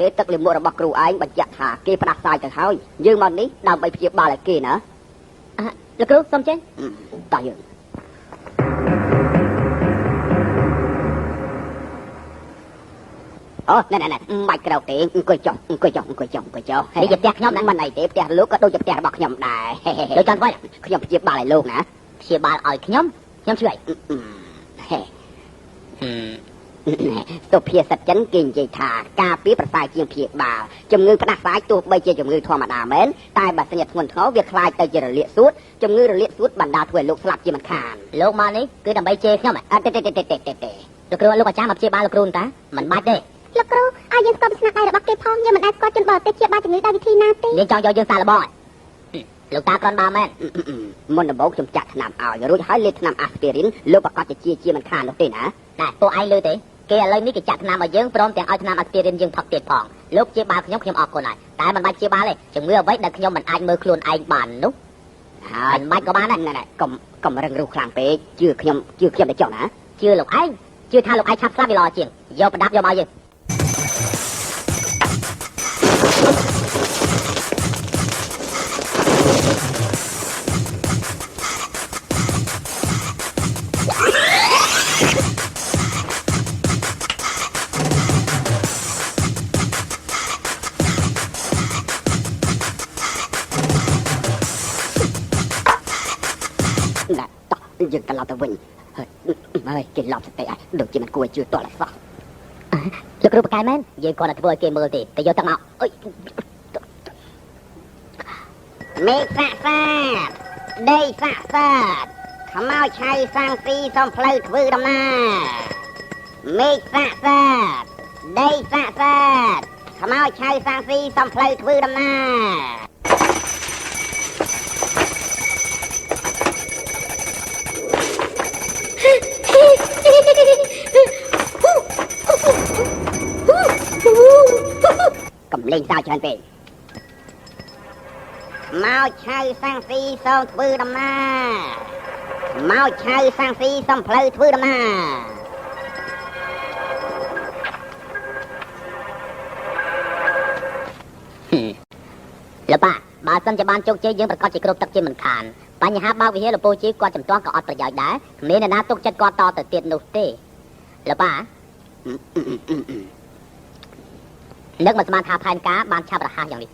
ទេទឹកលិមុខរបស់គ្រូឯងបញ្ជាក់ថាគេផ្ដាសាយទៅហើយយើងមកនេះដើម្បីព្យាបាលឲ្យគេណាលោកគ្រូសុំចេញតោះយើងអូណែមិនក្រោកទេអង្គុយចុះនេះជាផ្ទះខ្ញុំណាមិនអីទេផ្ទះលោកក៏ដូចជាផ្ទះរបស់ខ្ញុំដែរដូចកាន់វិញខ្ញុំព្យាបាលឲ្យលោកណាព្យាបាលឲ្យខ្ញុំជឿអីសុភាសិតចិនគេនិយាយថាការពារប្រសើរជាងព្យាបាលជំងឺផ្ដាសាយទោះបីជាជំងឺធម្មតាមែនតែបើស្ញាត់ធ្ងន់ធ្ងរវាខ្លាចទៅជារលាកសួតជំងឺរលាកសួតបណ្ដាលធ្វើឲ្យលោកស្លាប់ជាមិនខានលោកមកនេះគឺដើម្បីជេរខ្ញុំទេលោកគ្រូលោកអាចារ្យមកព្យាបាលលោកគ្រូតាមិនបាច់ទេលោកគ្រូឲ្យយើងស្គាល់ពីស្នាដៃរបស់គេផងយើងមិនដែលស្គាល់ជនបរទេសព្យាបាលជំងឺដោយវិធីណាទេយើងចង់យកយើងសាកល្បងលោកតាគ្រាន់បើមែនមុនដំបូងខ្ញុំចាក់ថ្នាំឲ្យរួចហើយលេបថ្នាំអាស្ពីរីនលោកប្រកាសជាមិនខាននោះទេណាតែពួកឯងលើទេគេឥឡូវនេះគេចាក់ថ្នាំឲ្យយើងព្រមទាំងឲ្យថ្នាំអាស្ពីរីនយើងផឹកទៀតផងលោកព្យាបាលខ្ញុំអរគុណហើយតែមិនបាច់ព្យាបាលទេជំងឺអ្វីដែលខ្ញុំមិនអាចមើលខ្លួនឯងបាននោះហើយមិនបាច់ក៏បានដែរកុំរឹងរូសខ្លាំងពេកជឿខ្ញុំទៅចុះណាជឿលោកឯងជឿថាលោកឯងឆាប់ស្លាប់វាល្អជាងយកប្រដាប់យកមកយើងយើងត្រឡប់ទៅវិញហើយគេឡប់សតិហើយដូចជាមិនគួរជឿតោះឡើយសោះលោកគ្រូបកែមែនយើងគ្រាន់តែធ្វើឲ្យគេមើលទេតែយកទឹកមកអុយមេឃសាក់សាតដីសាក់សាតខ្មោចឆៅសាំងស៊ីសុំផ្លូវធ្វើដំណើរមេឃសាក់សាតដីសាក់សាតខ្មោចឆៅសាំងស៊ីសុំផ្លូវធ្វើដំណើរកំលេងសើចច្រើនពេកមកឆៅសាំងស៊ីសូមធ្វើដំណើរមកឆៅសាំងស៊ីសូមផ្លូវធ្វើដំណើរលោកប៉ាបើសិនជាបានជោគជ័យយើងប្រកាសជាគ្រប់ទឹកជាមិនខានបញ្ហាបើកវិហារលពោជីគាត់ចំទាស់ក៏អត់ប្រយោជន៍ដែរគ្មានអ្នកណាទុកចិត្តគាត់តទៅទៀតនោះទេលោកប៉ានឹកមកស្មានថាផែនការបានឆាប់រហ័សយ៉ាងនេះ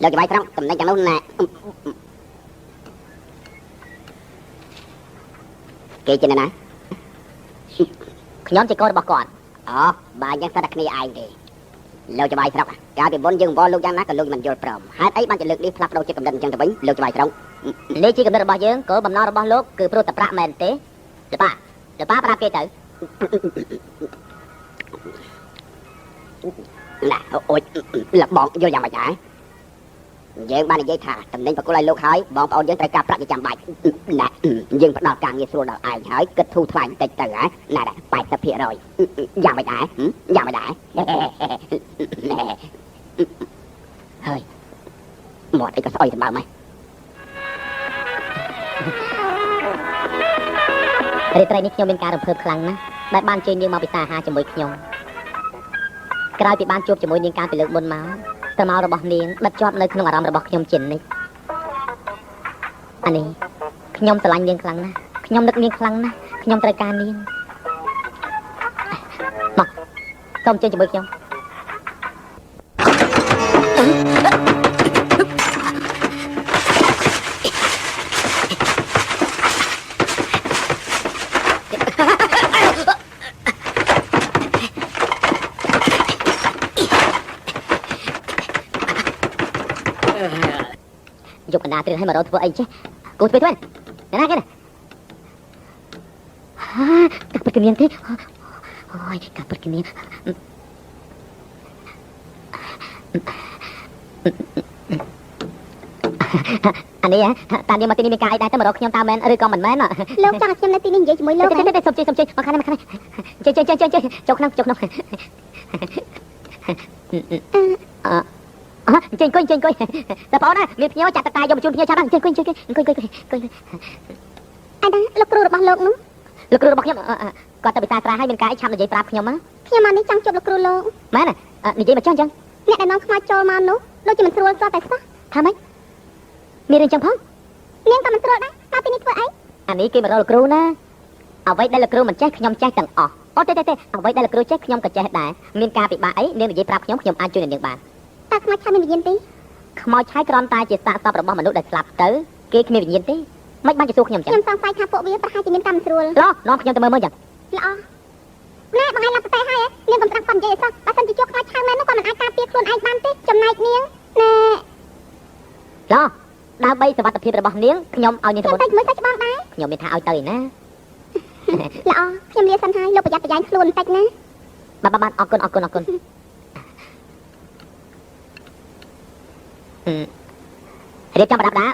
លោកច្បាយត្រង់តំណែងយ៉ាងនោះណែគេជាណាខ្ញុំជាកូនរបស់គាត់អូបើអញ្ចឹងស្ដាប់គ្នាឯងទេលោកច្បាយត្រង់កាលពីមុនយើងវល់លោកយ៉ាងណាក៏លោកមិនយល់ព្រមហេតុអីបានជាលើកនេះផ្លាស់ប្ដូរជាកំណត់អញ្ចឹងទៅវិញលោកច្បាយត្រង់នេះជាកំណត់របស់យើងគោលបំណងរបស់លោកគឺព្រោះតែប្រាក់មែនទេលោកប៉ាប្រាប់គេទៅណាអូយលបងយល់យ៉ាងម៉េចដែរយើងបាននិយាយថាតំណែងប្រគល់ឲ្យលោកហើយបងប្អូនយើងត្រូវការប្រាក់ជាចាំបាច់ណាយើងផ្ដល់ការងារស្រួលដល់ឯងហើយគិតធូរថ្លៃបន្តិចទៅណា80%យ៉ាងម៉េចដែរហើយមាត់អីក៏ស្អុយសម្បើមហ៎រាត្រីនេះខ្ញុំមានការរំភើបខ្លាំងណាស់ដែលបានជើញនាងមកពិសាអាហារជាមួយខ្ញុំក្រោយពីបានជួបជាមួយនាងកាលពីលើកមុនមកស្មោរបស់នាងដិតជាប់នៅក្នុងអារម្មណ៍របស់ខ្ញុំជានិច្ចអានេះខ្ញុំស្រឡាញ់នាងខ្លាំងណាស់ខ្ញុំនឹកនាងខ្លាំងណាស់ខ្ញុំត្រូវការនាងមកសូមជើញជាមួយខ្ញុំយកបណ្ដាត្រឹងឲ្យមករកធ្វើអីចេះគូធ្វើណាគេណាកាប់ពិតគ្នាទេអូយកាប់ពិតគ្នាអានេះតានាងមកទីនេះមានការអីដែរតែមករកខ្ញុំតើមែនឬក៏មិនមែនលោកចង់ឲ្យខ្ញុំនៅទីនេះនិយាយជាមួយលោកទេសុំជិះមកខាងនេះចូលក្នុងចូលចេញអង្គុយតែបងណាមានភ្ញៀវចាត់តតាយកមកជូនភ្ញៀវឆាប់អង្គុយអាដាលោកគ្រូរបស់លោកនោះ លោកគ្រូរបស់ខ្ញុំគាត់ទៅពិសាស្រាឲ្យមានការឆាប់និយាយប្រាប់ខ្ញុំណា ខ្ញុំមកនេះចង់ជួបលោកគ្រូលោក មែននិយាយមកចឹង អ្នកដែលនាំខ្មោចចូលមកនោះដូចជាមិនស្រួលស្ទតែសោះ ថាម៉េចមានរឿងចឹងផង នាងក៏មិនស្រួលដែរមកទីនេះធ្វើអី អានេះគេមករកលោកគ្រូណាអ្វីដែលលោកគ្រូមិនចេះខ្ញុំចេះទាំងអស់អូទេអ្វីដែលលោកគ្រូចេះខ្ញុំក៏ចេះដែរមានការពិបាកអីនាងនិយាយប្រាប់ខ្ញុំអាចជួយនាងបាន តើខ្មោចឆាមានវិញ្ញាណទេ ខ្មោចឆាយគ្រាន់តែជាសាកសពរបស់មនុស្សដែលស្លាប់ទៅគេគ្មានវិញ្ញាណទេមិនបានជាសួរខ្ញុំចឹង ខ្ញុំសង្ស័យថាពួកវាប្រហែលជាមានកម្មស្រួល ឡោះនាំខ្ញុំទៅមើលមើលចឹង ល្អណែបងឯងឡាប់តែហើយនាងកុំត្រាស់គាត់និយាយអីសោះបើសិនជាជួបខ្មោចឆៅមែននោះក៏មិនអាចការពារខ្លួនឯងបានទេចំណែកនាងណែ ឡោះដើម្បីសុវត្ថិភាពរបស់នាងខ្ញុំឲ្យនាងទៅ ខ្ញុំតែជាមួយសាច់ច្បងដែរ ខ្ញុំមានថាឲ្យទៅឯណា ល្អខ្ញុំលាសិនហើយលោកប្រយ័ត្នប្រយែងខ្លួនបន្តិចណា បាទអរគុណរៀបចំប្រដាប់ដាច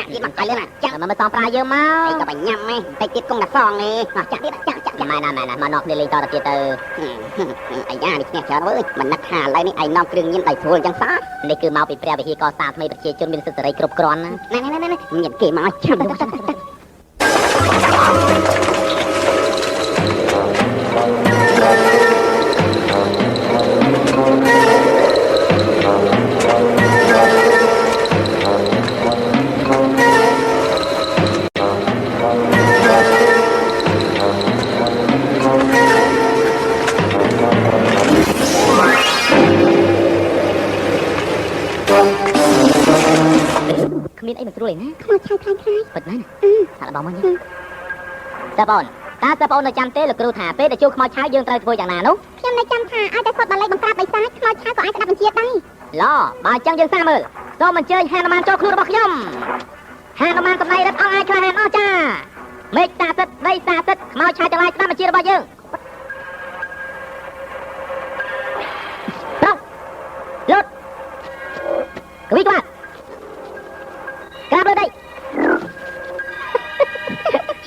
ាក់ទៀតមកលេងចាក់មកសំប្រាយើងមកអីក៏បញ្ញាំហ៎តិចទៀតគង់តែសងនេះចាក់ទៀតចាក់ម៉ែណាមកnokគ្នាលេងតទៅទៀតទៅអាយ៉ានេះឈ្នះច្រើនអើយមិននឹកថាឥឡូវនេះឯងនាំគ្រឿងញៀនដៃស្រួលអញ្ចឹងសោះនេះគឺមកពីព្រះវិហារកសាងថ្មីប្រជាជនមានសិទ្ធិសេរីគ្រប់គ្រាន់ណាញៀនគេមកចាំគ្មានអីមិនស្រួលទេណា ខ្មោចឆៅខ្លាញ់ខ្លាញ់ ពិតណាស់សាក់បងមកនេះតើបងនៅចាំទេលោកគ្រូថាពេលដែលជួបខ្មោចឆៅយើងត្រូវធ្វើយ៉ាងណានោះ ខ្ញុំនៅចាំថាឲ្យតែគាត់បាលលេខបង្ក្រាបបិសាចខ្មោចឆៅក៏អាចស្ដាប់បញ្ជាដែរ ឡបើអញ្ចឹងយើងសាកមើលសូមអញ្ជើញហេនុមានចូលខ្លួនរបស់ខ្ញុំហេនុមានសម្ដែងរឹតអស់ឯក្លាហានអស់ចាមេឃតាសិទ្ធដីតាសិទ្ធខ្មោចឆៅទាំងឡាយស្ដាប់បញ្ជារបស់យើងប្រងលុតកវីក្បាត់ក្រាបលើដី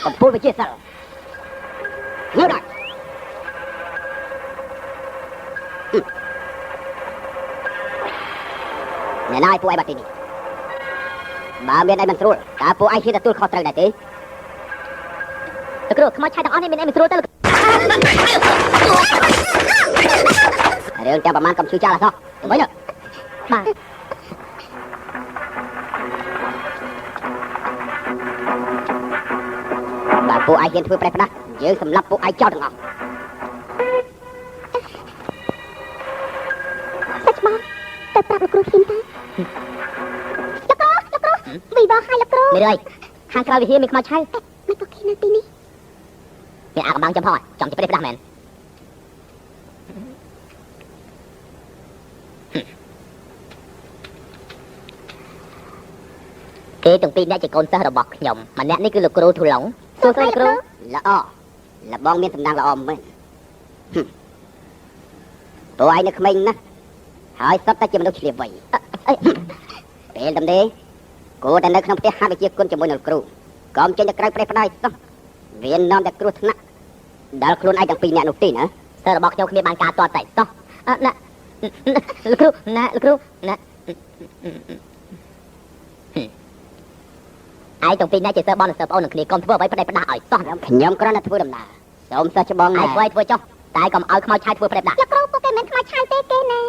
កំពូលវិជាសិលងើបដល់ណែណៃពួកឯងបាត់ទីនេះបើមានអីមិនស្រួលតើពួកឯងហ៊ានទទួលខុសត្រូវដែរទេលោកគ្រូខ្មោចឆៃទាំងអស់នេះមានអីមិនស្រួលទេរឿងតែប្រហែលកំឈឺចាស់អត់សោះវិញបាទបើពួកឯងហ៊ានធ្វើប្រេះផ្ដាស់យើងសម្លាប់ពួកឯងចោលទាំងអស់ សាច់ច្បងទៅប្រាប់លោកគ្រូហ៊ានតើលោកគ្រូវិវឲ្យលោកគ្រូ មានអីខាងក្រៅវិហារមានខ្មោចឆៅ មិនក៏ឃើញនៅទីនេះ មានអាកំបាំងចំផងចំជាប្រេះផ្ដាស់មែនគេទាំងពីរអ្នកជាកូនសិស្សរបស់ខ្ញុំម្នាក់នេះគឺលោកគ្រូធូឡុងសួស្ដីលោកគ្រូល្អលបងមានសំណាងល្អមែនពួកឯងនៅក្មេងណាស់ហើយសុទ្ធតែជាមនុស្សឆ្លៀវវៃពេលតំទេគួរតែនៅក្នុងផ្ទះហាត់វិជាគុណជាមួយនឹងលោកគ្រូកុំចេញទៅក្រៅប្រេះផ្ដាច់សោះវានាំតែគ្រោះថ្នាក់ដល់ខ្លួនឯងទាំងពីរអ្នកនោះទេណាសិស្សរបស់ខ្ញុំគ្នាបានការតតតែសោះណាលោកគ្រូណាលោកគ្រូណាឯងទាំងពីរអ្នកជាសិស្សបងនិងសិស្សប្អូននឹងគ្នាកុំធ្វើអ្វីផ្ដេសផ្ដាស់ឲ្យសោះខ្ញុំគ្រាន់តែធ្វើដំណើរសូមសិស្សច្បងឯងធ្វើចុះតែកុំឲ្យខ្មោចឆៅធ្វើផ្ដេសផ្ដាស់ លោកគ្រូពួកគេមិនខ្មោចឆៅទេគេណែ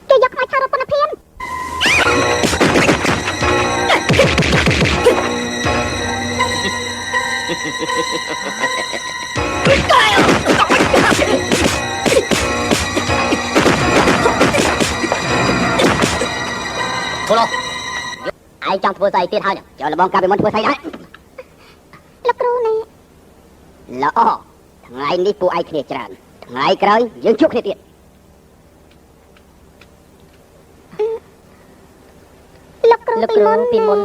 គេយកខ្មោចឆៅរត់ពុនភៀន ធូឡូឯងចង់ធ្វើស្អីទៀតហើយចូលលបងកាពីមុនធ្វើស្អីដែរ លោកគ្រូណែ ល្អថ្ងៃនេះពួកឯងគ្នាច្រើនថ្ងៃក្រោយយើងជួបគ្នាទៀត លោកគ្រូពីមុន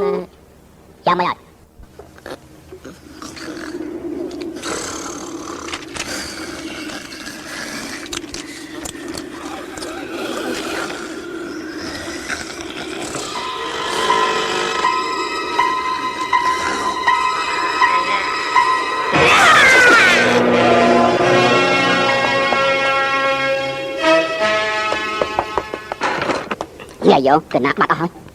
ចាំមិនអត់ ងាយយកកណាបាត់អស់ហើយ